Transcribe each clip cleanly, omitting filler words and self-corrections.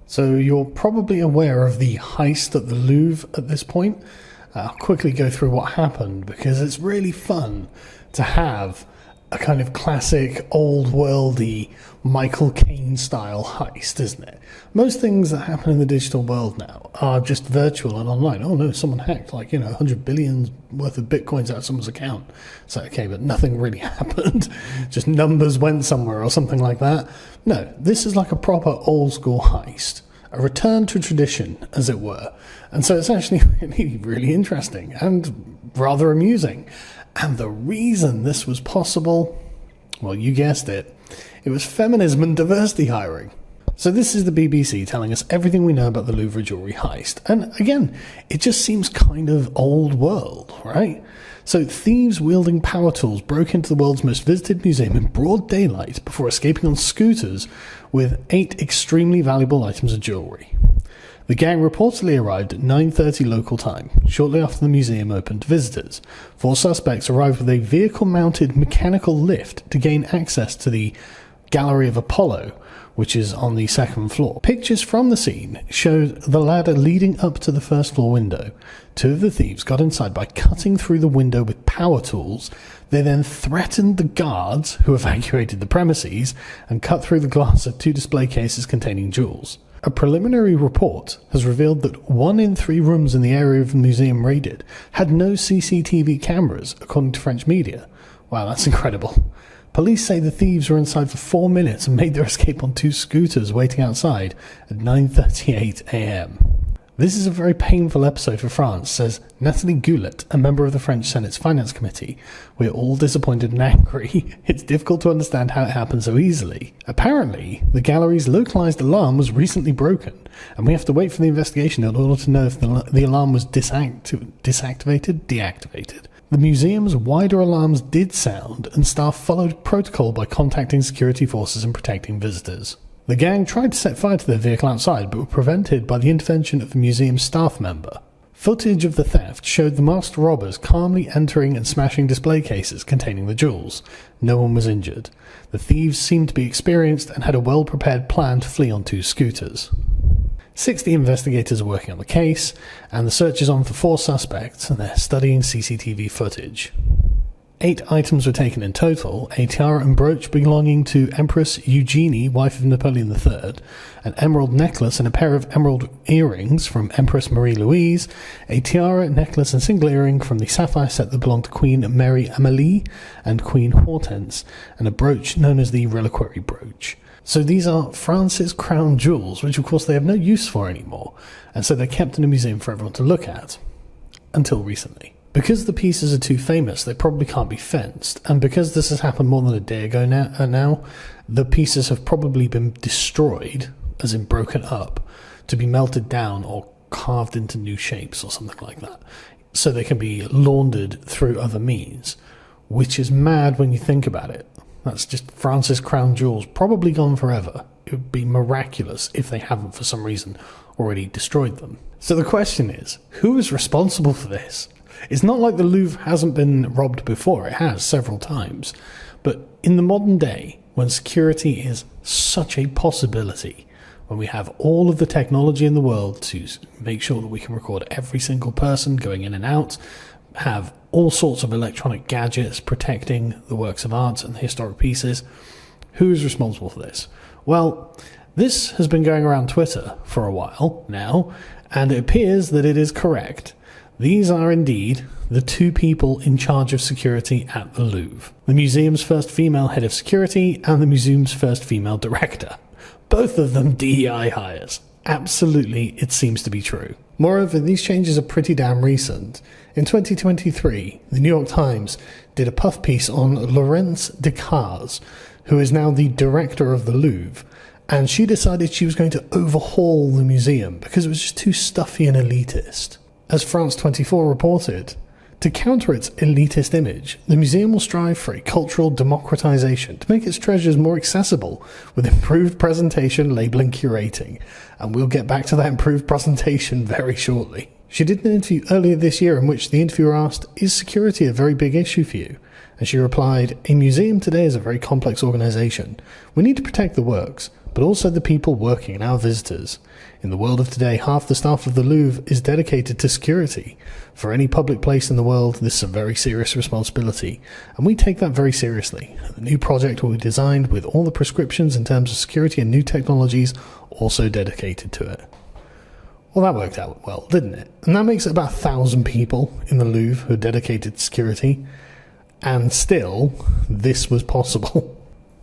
So you're probably aware of the heist at the Louvre at this point. I'll quickly go through what happened because it's really fun to have a kind of classic old worldy Michael Caine style heist, isn't it? Most things that happen in the digital world now are just virtual and online. Oh no, someone hacked 100 billion worth of bitcoins out of someone's account. So okay, but nothing really happened. Just numbers went somewhere or something like that. No, this is like a proper old school heist. A return to tradition, as it were. And so it's actually really, really interesting and rather amusing. And the reason this was possible, well, you guessed it. It was feminism and diversity hiring. So this is the BBC telling us everything we know about the Louvre jewellery heist. And again, it just seems kind of old world, right? So thieves wielding power tools broke into the world's most visited museum in broad daylight before escaping on scooters with 8 extremely valuable items of jewellery. The gang reportedly arrived at 9:30 local time, shortly after the museum opened to visitors. 4 suspects arrived with a vehicle-mounted mechanical lift to gain access to the Gallery of Apollo, which is on the 2nd floor. Pictures from the scene showed the ladder leading up to the 1st floor window. 2 of the thieves got inside by cutting through the window with power tools. They then threatened the guards, who evacuated the premises, and cut through the glass of 2 display cases containing jewels. A preliminary report has revealed that 1 in 3 rooms in the area of the museum raided had no CCTV cameras, according to French media. Wow, that's incredible. Police say the thieves were inside for 4 minutes and made their escape on 2 scooters waiting outside at 9:38 a.m. This is a very painful episode for France, says Nathalie Goulet, a member of the French Senate's Finance Committee. We're all disappointed and angry. It's difficult to understand how it happened so easily. Apparently, the gallery's localized alarm was recently broken, and we have to wait for the investigation in order to know if the alarm was deactivated. The museum's wider alarms did sound, and staff followed protocol by contacting security forces and protecting visitors. The gang tried to set fire to their vehicle outside, but were prevented by the intervention of a museum staff member. Footage of the theft showed the masked robbers calmly entering and smashing display cases containing the jewels. No one was injured. The thieves seemed to be experienced and had a well-prepared plan to flee on 2 scooters. 60 investigators are working on the case, and the search is on for 4 suspects, and they're studying CCTV footage. 8 items were taken in total: a tiara and brooch belonging to Empress Eugenie, wife of Napoleon III, an emerald necklace and a pair of emerald earrings from Empress Marie-Louise, a tiara, necklace and single earring from the sapphire set that belonged to Queen Mary Amélie and Queen Hortense, and a brooch known as the reliquary brooch. So these are France's crown jewels, which of course they have no use for anymore, and so they're kept in a museum for everyone to look at. Until recently. Because the pieces are too famous, they probably can't be fenced, and because this has happened more than a day ago now, the pieces have probably been destroyed, as in broken up, to be melted down or carved into new shapes or something like that, so they can be laundered through other means, which is mad when you think about it. That's just France's crown jewels, probably gone forever. It would be miraculous if they haven't, for some reason, already destroyed them. So the question is, who is responsible for this? It's not like the Louvre hasn't been robbed before. It has several times. But in the modern day, when security is such a possibility, when we have all of the technology in the world to make sure that we can record every single person going in and out, have all sorts of electronic gadgets protecting the works of art and the historic pieces, who is responsible for this? Well, this has been going around Twitter for a while now, and it appears that it is correct. These are indeed the 2 people in charge of security at the Louvre. The museum's first female head of security and the museum's first female director. Both of them DEI hires. Absolutely, it seems to be true. Moreover, these changes are pretty damn recent. In 2023, the New York Times did a puff piece on Laurence Decazes, who is now the director of the Louvre, and she decided she was going to overhaul the museum because it was just too stuffy and elitist. As France 24 reported, to counter its elitist image, the museum will strive for a cultural democratization to make its treasures more accessible with improved presentation, labelling, curating. And we'll get back to that improved presentation very shortly. She did an interview earlier this year in which the interviewer asked, "Is security a very big issue for you?" And she replied, "A museum today is a very complex organization. We need to protect the works, but also the people working and our visitors. In the world of today, half the staff of the Louvre is dedicated to security. For any public place in the world, this is a very serious responsibility, and we take that very seriously. The new project will be designed with all the prescriptions in terms of security and new technologies also dedicated to it. Well, that worked out well, didn't it? And that makes it about 1,000 people in the Louvre who are dedicated to security, and still, this was possible.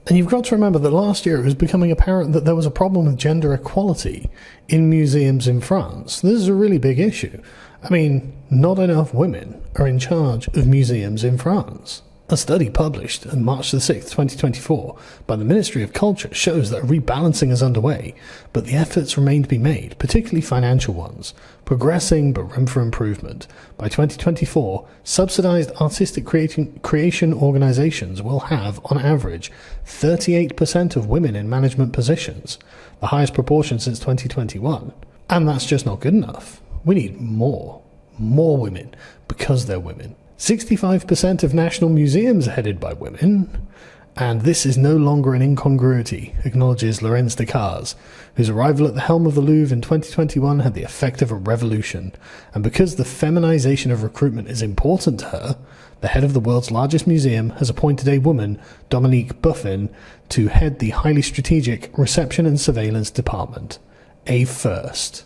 And you've got to remember that last year it was becoming apparent that there was a problem with gender equality in museums in France. This is a really big issue. I mean, not enough women are in charge of museums in France. A study published on March the 6th, 2024 by the Ministry of Culture shows that a rebalancing is underway, but the efforts remain to be made, particularly financial ones, progressing but room for improvement. By 2024, subsidized artistic creation organizations will have, on average, 38% of women in management positions, the highest proportion since 2021. And that's just not good enough. We need more women, because they're women. 65% of national museums are headed by women, and this is no longer an incongruity, acknowledges Laurence Decazes, whose arrival at the helm of the Louvre in 2021 had the effect of a revolution. And because the feminization of recruitment is important to her, the head of the world's largest museum has appointed a woman, Dominique Buffin, to head the highly strategic reception and surveillance department. A first.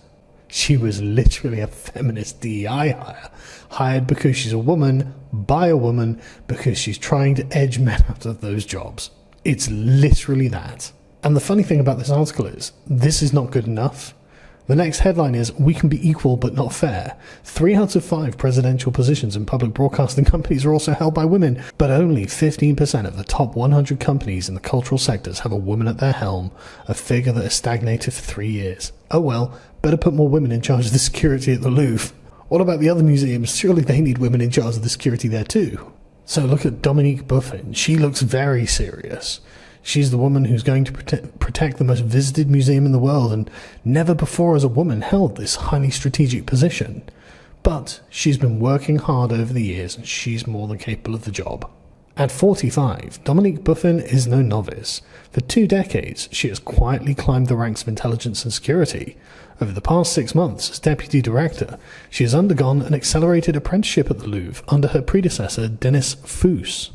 She was literally a feminist DEI hire, hired because she's a woman, by a woman, because she's trying to edge men out of those jobs. It's literally that. And the funny thing about this article is, this is not good enough. The next headline is, we can be equal but not fair. 3 out of 5 presidential positions in public broadcasting companies are also held by women, but only 15% of the top 100 companies in the cultural sectors have a woman at their helm, a figure that has stagnated for 3 years. Oh well, better put more women in charge of the security at the Louvre. What about the other museums? Surely they need women in charge of the security there too. So look at Dominique Buffin. She looks very serious. She's the woman who's going to protect the most visited museum in the world, and never before has a woman held this highly strategic position. But she's been working hard over the years, and she's more than capable of the job. At 45, Dominique Buffin is no novice. For 2 decades, she has quietly climbed the ranks of intelligence and security. Over the past 6 months, as deputy director, she has undergone an accelerated apprenticeship at the Louvre under her predecessor, Denis Fuss.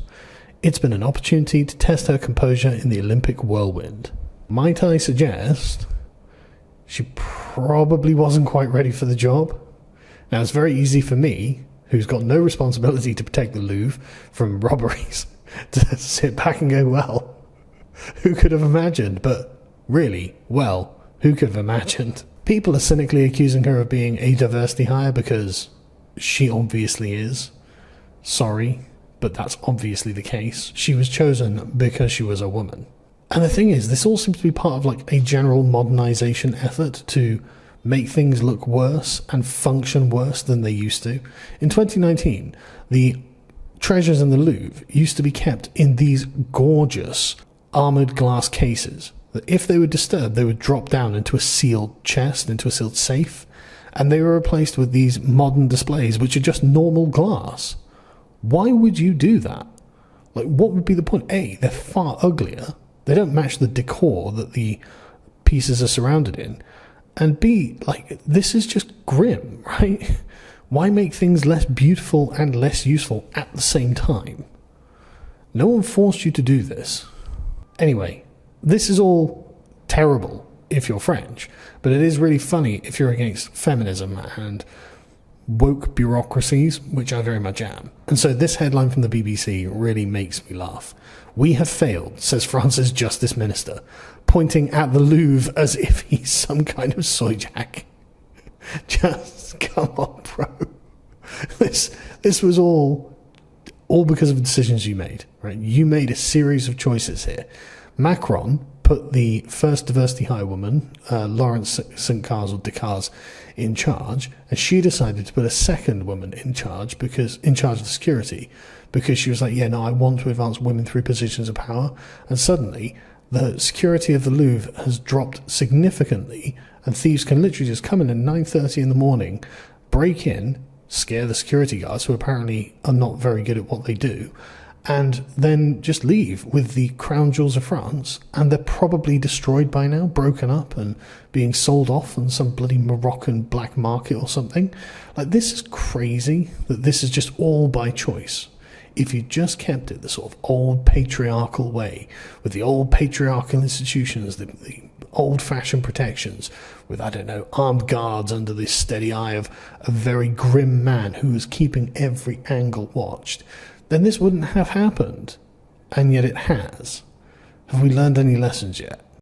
It's been an opportunity to test her composure in the Olympic whirlwind. Might I suggest she probably wasn't quite ready for the job? Now, it's very easy for me, who's got no responsibility to protect the Louvre from robberies, to sit back and go, well, who could have imagined? But really, well, who could have imagined? People are cynically accusing her of being a diversity hire because she obviously is. Sorry, but that's obviously the case. She was chosen because she was a woman. And the thing is, this all seems to be part of like a general modernization effort to make things look worse and function worse than they used to. In 2019, the treasures in the Louvre used to be kept in these gorgeous armored glass cases that if they were disturbed, they would drop down into a sealed chest, into a sealed safe, and they were replaced with these modern displays which are just normal glass. Why would you do that? Like, what would be the point? A, they're far uglier. They don't match the decor that the pieces are surrounded in. And B, like, this is just grim, right? Why make things less beautiful and less useful at the same time? No one forced you to do this. Anyway, this is all terrible if you're French, but it is really funny if you're against feminism and woke bureaucracies, which I very much am. And so this headline from the BBC really makes me laugh. We have failed, says France's Justice Minister, pointing at the Louvre as if he's some kind of soy jack. Just come on, bro. This was all because of the decisions you made, right? You made a series of choices here. Macron put the first diversity hire woman, Laurence Decazes, in charge, and she decided to put a second woman in charge of the security, because she was like, yeah, no, I want to advance women through positions of power. And suddenly the security of the Louvre has dropped significantly, and thieves can literally just come in at 9:30 in the morning, break in, scare the security guards, who apparently are not very good at what they do, and then just leave with the crown jewels of France, and they're probably destroyed by now, broken up and being sold off on some bloody Moroccan black market or something. Like, this is crazy that this is just all by choice. If you just kept it the sort of old patriarchal way, with the old patriarchal institutions, the old-fashioned protections, with, I don't know, armed guards under the steady eye of a very grim man who is keeping every angle watched, then this wouldn't have happened. And yet it has. Have we learned any lessons yet?